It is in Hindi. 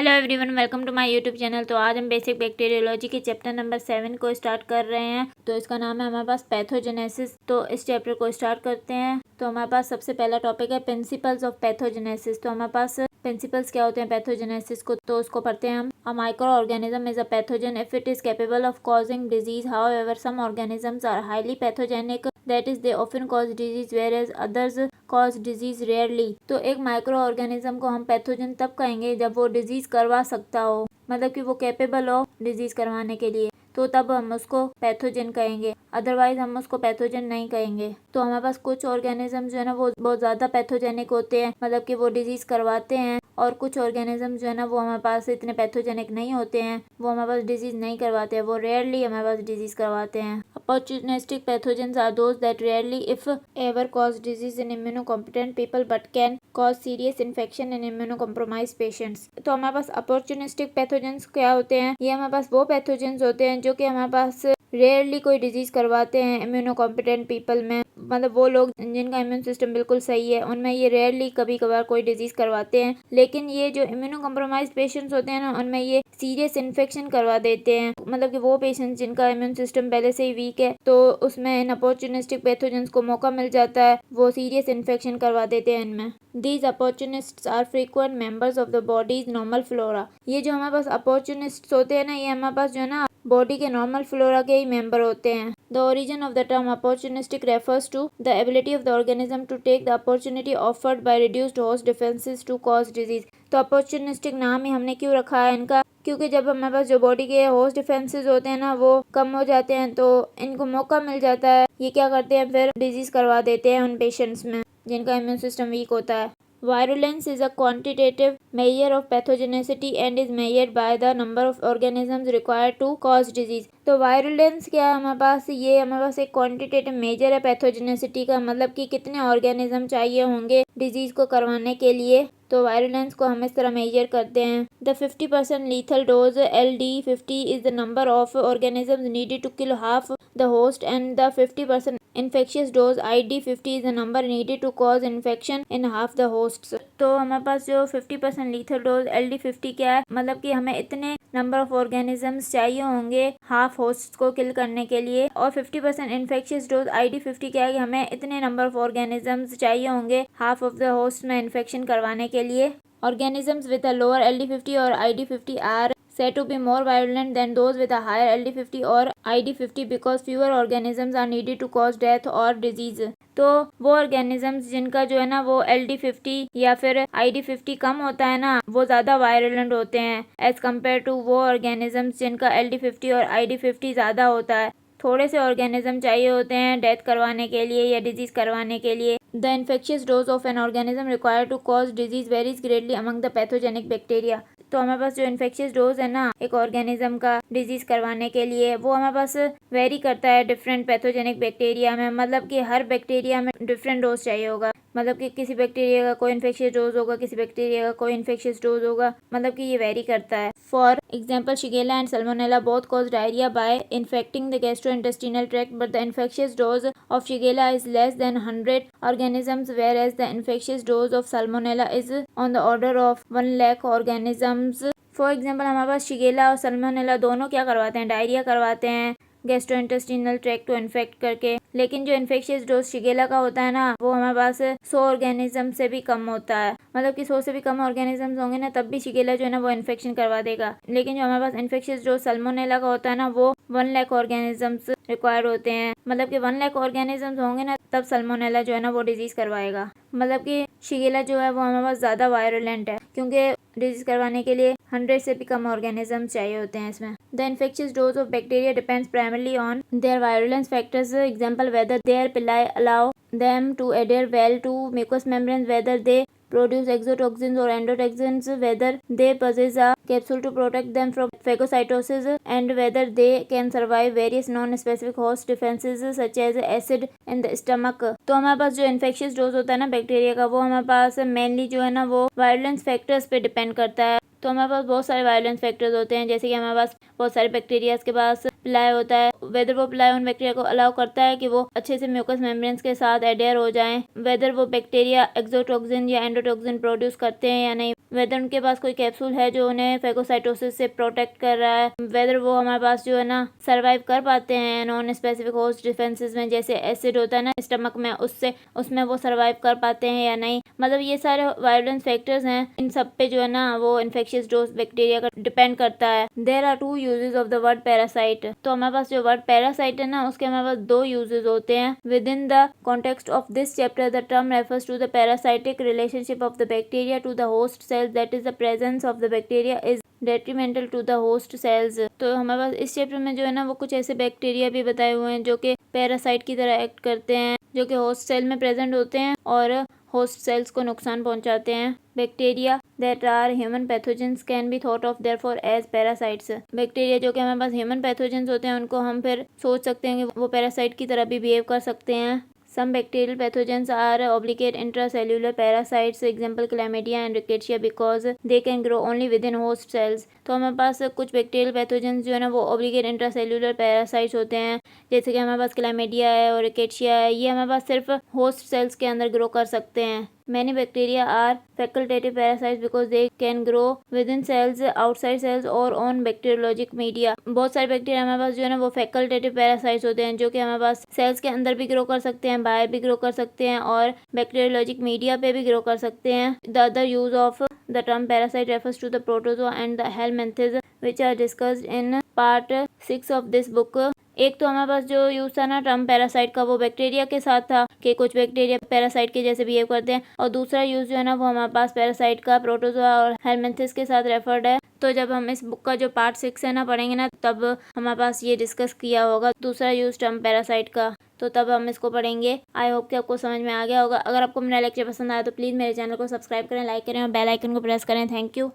Hello everyone, welcome to my YouTube channel. तो आज हम बेसिक बैक्टीरियोलॉजी के चैप्टर नंबर 7 को स्टार्ट कर रहे हैं। तो इसका नाम है हमारे पास पैथोजेनेसिस। तो इस चैप्टर को स्टार्ट करते हैं। तो हमारे पास सबसे पहला टॉपिक है प्रिंसिपल्स ऑफ पैथोजेनेसिस। तो हमारे पास प्रिंसिपल्स क्या होते हैं पैथोजेनेसिस को, तो उसको पढ़ते हैं हम। A micro organism is a pathogen if it is capable of causing disease. However some organisms are highly pathogenic, that is they often cause disease whereas others cause disease rarely. तो एक माइक्रो ऑर्गेनिज्म को हम पैथोजन तब कहेंगे जब वो डिजीज करवा सकता हो, मतलब कि वो कैपेबल हो डिजीज करवाने के लिए, तो तब हम उसको पैथोजन कहेंगे। अदरवाइज हम उसको पैथोजन नहीं कहेंगे। तो हमारे पास कुछ ऑर्गेनिज्म जो है ना वो बहुत ज्यादा पैथोजेनिक होते हैं, मतलब कि वो डिजीज करवाते हैं, और कुछ ऑर्गेनिज्म जो है ना वो हमारे पास इतने पैथोजेनिक नहीं होते हैं, वो हमारे पास डिजीज नहीं करवाते हैं, वो रेयरली हमारे पास डिजीज करवाते हैं। Opportunistic pathogens are those that rarely, if ever, cause disease in immunocompetent people but can cause serious infection in immunocompromised patients। तो हमारे पास opportunistic pathogens क्या होते हैं? ये हमारे पास वो pathogens होते हैं जो कि हमारे पास रेयरली कोई डिजीज करवाते हैं इम्यूनोकॉम्पिटेंट पीपल में, मतलब वो लोग जिनका इम्यून सिस्टम बिल्कुल सही है उनमें ये रेयरली कभी कभार कोई डिजीज करवाते हैं। लेकिन ये जो इम्यूनो कम्प्रोमाइज पेशेंट्स होते हैं ना उनमें ये सीरियस इन्फेक्शन करवा देते हैं, मतलब कि वो पेशेंट्स जिनका इम्यून सिस्टम पहले से ही वीक है तो उसमें इन अपॉर्चुनिस्टिक पैथोजेंस को मौका मिल जाता है, वो सीरियस इन्फेक्शन करवा देते हैं इनमें। These opportunists are frequent members of the body's normal flora। ये जो हमारे पास अपॉर्चुनिस्ट होते हैं ना, ये हमारे पास जो है ना बॉडी के नॉर्मल फ्लोरा के ही मेंबर होते हैं। The origin of the term opportunistic refers to the ability of the organism to take the opportunity offered by reduced host defenses to cause disease। तो अपॉर्चुनिस्टिक नाम ही हमने क्यों रखा है इनका, क्योंकि जब हमारे पास जो बॉडी के होस्ट डिफेंसेस होते हैं ना वो कम हो जाते हैं तो इनको मौका मिल जाता है, ये क्या करते हैं फिर डिजीज करवा देते हैं उन पेशेंट्स में जिनका इम्यून सिस्टम वीक होता है। Virulence is a quantitative measure of pathogenicity and is measured by the number of organisms required to cause disease। तो वायरुलेंस क्या है हमारे पास, ये हमारे पास एक क्वांटिटेटिव मेजर है पैथोजेनिसिटी का, मतलब कि कितने ऑर्गेनिज्म चाहिए होंगे डिजीज को करवाने के लिए। तो वायरुलेंस को हम इस तरह मेजर करते हैं। The 50% lethal dose LD50 is the number of organisms needed to kill half the host and the 50% infectious dose ID50 is the number needed to cause infection in half the hosts। तो हमारे पास जो 50% lethal dose LD50 क्या है, मतलब कि हमें इतने नंबर ऑफ ऑर्गेनिजम्स चाहिए होंगे हाफ होस्ट को किल करने के लिए, और 50% इन्फेक्शियस डोज ID50 क्या है कि हमें इतने नंबर ऑफ ऑर्गेनिजम्स चाहिए होंगे हाफ ऑफ द होस्ट में इन्फेक्शन करवाने के लिए। Organisms with a lower LD50 or ID50 are said to be more virulent than those with a higher LD50 or ID50 because fewer organisms are needed to cause death or disease। तो वो ऑर्गेनिजम्स जिनका जो है ना वो LD50 या फिर ID50 कम होता है ना वो ज्यादा वायरुलेंट होते हैं एज कम्पेयर टू वो ऑर्गेनिजम्स जिनका LD50 और ID50 ज्यादा होता है। थोड़े से ऑर्गेनिज्म चाहिए होते हैं डेथ करवाने के लिए या डिजीज करवाने के लिए। The infectious dose of an organism required to cause disease varies greatly among the pathogenic bacteria. तो हमारे पास जो इन्फेक्शियस डोज है ना एक ऑर्गेनिज्म का डिजीज करवाने के लिए वो हमारे पास वेरी करता है डिफरेंट पैथोजेनिक बैक्टीरिया में, मतलब कि हर बैक्टीरिया में डिफरेंट डोज चाहिए होगा, मतलब कि किसी बैक्टीरिया का कोई इन्फेक्शियस डोज होगा, किसी बैक्टीरिया का कोई इन्फेक्शियस डोज होगा, मतलब कि ये वेरी करता है। For example Shigella and Salmonella both cause diarrhoea by infecting the gastrointestinal tract, but the infectious dose of Shigella is less than 100 organisms whereas the infectious dose of salmonella is on the order of 1 lakh organisms। For example हमारे पास शिगेला और सल्मोनेला दोनों क्या करवाते हैं, डायरिया करवाते हैं गैस्ट्रोइंटेस्टिनल ट्रैक्ट को इन्फेक्ट करके, लेकिन जो इन्फेक्शियस डोज शिगेला का होता है ना वो हमारे पास 100 ऑर्गेनिज्म से भी कम होता है, मतलब कि 100 से भी कम ऑर्गेनिजम्स होंगे ना तब भी शिगेला जो है ना वो इन्फेक्शन करवा देगा। लेकिन जो हमारे पास इन्फेक्शियस डोज सल्मोनेला का होता है ना वो 1 लाख ऑर्गेनिजम्स रिक्वायर्ड होते हैं, मतलब कि 1 लाख ऑर्गेनिजम्स होंगे ना तब सल्मोनेला जो है ना वो डिजीज करवाएगा। मतलब कि शिगेला जो है वो हमारे पास ज्यादा वायरुलेंट है क्योंकि डिजीज करवाने के लिए 100 से भी कम ऑर्गेनिज्म चाहिए होते हैं इसमें। The infectious dose of bacteria depends primarily on their virulence factors, example whether their pili allow them to adhere well to mucous membranes, whether they produce exotoxins or endotoxins, whether they possess a capsule to protect them from phagocytosis, and whether they can survive various non-specific host defenses such as acid in the stomach। तो हमारे पास जो इन्फेक्शियस डोज होता है ना बैक्टीरिया का वो हमारे पास मेनली जो है ना वो वायरुलेंस फैक्टर्स पे डिपेंड करता है। तो हमारे पास बहुत सारे वायलेंस फैक्टर्स होते हैं, जैसे कि हमारे पास बहुत सारे बैक्टीरिया के पास पिलाई होता है वेदर वो अप्लाई उन बैक्टीरिया को अलाउ करता है कि वो अच्छे से म्यूकस मेम्ब्रेन्स के साथ एडेयर हो जाएं, वेदर वो बैक्टीरिया एक्सोटॉक्सिन या एंडोटॉक्सिन प्रोड्यूस करते हैं या नहीं, वेदर उनके पास कोई कैप्सूल है जो उन्हें फेगोसाइटोसिस से प्रोटेक्ट कर रहा है, वेदर वो हमारे पास जो है ना सर्वाइव कर पाते हैं नॉन स्पेसिफिक होस्ट डिफेंसेस में, जैसे एसिड होता है ना स्टमक में, उसमें वो सर्वाइव कर पाते हैं या नहीं। मतलब ये सारे वायलेंस फैक्टर्स हैं, इन सब पे जो है ना वो इन्फेक्शियस डोज बैक्टीरिया का डिपेंड करता है। There are 2 uses of the word parasite. तो हमारे पास जो वर्ड पैरासाइट है ना उसके हमारे पास 2 यूजेस होते हैं। Within the context of this chapter the term refers to the parasitic relationship of the bacteria to the host cells, that is the presence of the bacteria is detrimental to the host cells. तो हमारे पास इस चैप्टर में जो है ना वो कुछ ऐसे बैक्टीरिया भी बताए हुए हैं जो कि पैरासाइट की तरह एक्ट करते हैं, जो कि होस्ट सेल में प्रेजेंट होते हैं और होस्ट सेल्स को नुकसान पहुंचाते हैं। Bacteria that are human pathogens can be thought of therefore as parasites. Bacteria जो कि हमारे पास ह्यूमन पैथोजेंस होते हैं उनको हम फिर सोच सकते हैं कि वो पैरासाइट की तरह भी बिहेव कर सकते हैं। Some bacterial pathogens are obligate intracellular parasites, example chlamydia and rickettsia, because they can grow only within host cells। तो हमारे पास कुछ बैक्टीरियल पैथोजेंस जो है ना वो ऑब्लिगेट इंट्रासेल्यूलर पैरासाइट्स होते हैं, जैसे कि हमारे पास क्लैमिडिया है और रिकेट्शिया है, ये हमारे पास सिर्फ होस्ट सेल्स के अंदर ग्रो कर सकते हैं। Many bacteria are facultative parasites because they can grow within cells, outside cells और on bacteriologic media। बहुत सारे बैक्टीरिया हमारे पास जो है ना वो फैकल्टेटिव पैरासाइट्स होते हैं जो कि हमारे पास सेल्स के अंदर भी ग्रो कर सकते हैं, बाहर भी ग्रो कर सकते हैं और बैक्टीरियोलॉजिक मीडिया पे भी ग्रो कर सकते हैं। The other use of the term parasite refers to the protozoa and the helminths which are discussed in part 6 of this book। एक तो हमारे पास जो यूज था ना टर्म पैरासाइट का वो बैक्टीरिया के साथ था कि कुछ बैक्टीरिया पैरासाइट के जैसे बिहेव करते हैं, और दूसरा यूज जो है ना वो हमारे पास पैरासाइट का प्रोटोजोआ और हेलमिंथेस के साथ रेफर्ड है। तो जब हम इस बुक का जो पार्ट 6 है ना पढ़ेंगे ना तब हमारे पास ये डिस्कस किया होगा दूसरा यूज टर्म पैरासाइट का, तो तब हम इसको पढ़ेंगे। आई होप कि आपको समझ में आ गया होगा। अगर आपको मेरा लेक्चर पसंद आया तो प्लीज़ मेरे चैनल को सब्सक्राइब करें, लाइक करें और बेल आइकन को प्रेस करें। Thank you.